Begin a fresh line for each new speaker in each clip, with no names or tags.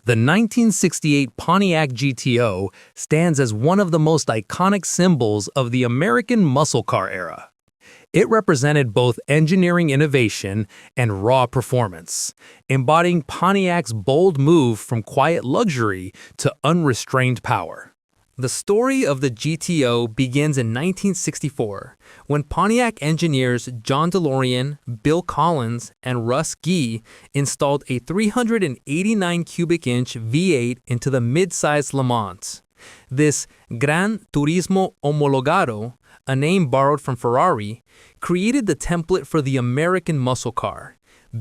The 1968 Pontiac GTO stands as one of the most iconic symbols of the American muscle car era. It represented both engineering innovation and raw performance, embodying Pontiac's bold move from quiet luxury to unrestrained power. The story of the GTO begins in 1964, when Pontiac engineers John DeLorean, Bill Collins, and Russ Gee installed a 389 cubic inch V8 into the mid-sized Le Mans. This Gran Turismo Homologado, a name borrowed from Ferrari, created the template for the American muscle car.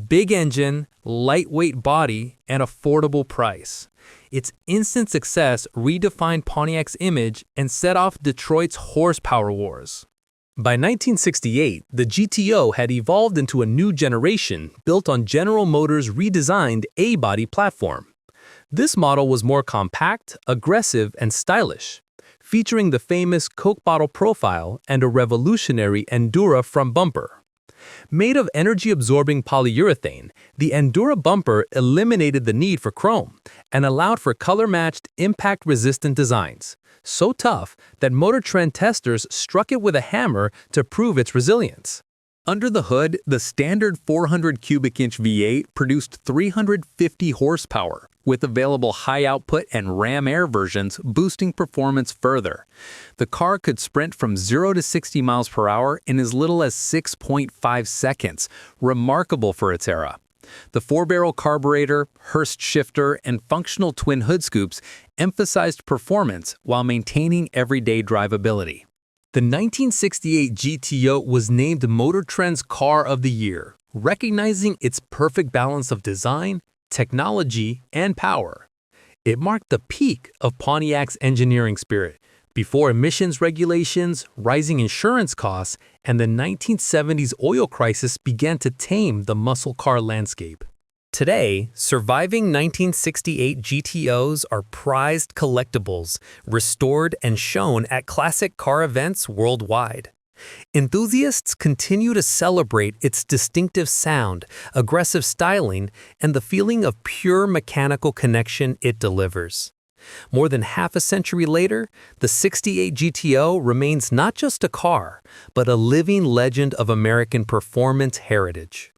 Big engine, lightweight body, and affordable price. Its instant success redefined Pontiac's image and set off Detroit's horsepower wars. By 1968, the GTO had evolved into a new generation built on General Motors' redesigned A-body platform. This model was more compact, aggressive, and stylish, featuring the famous Coke bottle profile and a revolutionary Endura front bumper. Made of energy-absorbing polyurethane, the Endura bumper eliminated the need for chrome and allowed for color-matched, impact-resistant designs, so tough that Motor Trend testers struck it with a hammer to prove its resilience. Under the hood, the standard 400 cubic inch V8 produced 350 horsepower, with available high-output and ram air versions boosting performance further. The car could sprint from 0 to 60 miles per hour in as little as 6.5 seconds, remarkable for its era. The four-barrel carburetor, Hurst shifter, and functional twin hood scoops emphasized performance while maintaining everyday drivability. The 1968 GTO was named Motor Trend's Car of the Year, recognizing its perfect balance of design, technology, and power. It marked the peak of Pontiac's engineering spirit, before emissions regulations, rising insurance costs, and the 1970s oil crisis began to tame the muscle car landscape. Today, surviving 1968 GTOs are prized collectibles, restored and shown at classic car events worldwide. Enthusiasts continue to celebrate its distinctive sound, aggressive styling, and the feeling of pure mechanical connection it delivers. More than half a century later, the 68 GTO remains not just a car, but a living legend of American performance heritage.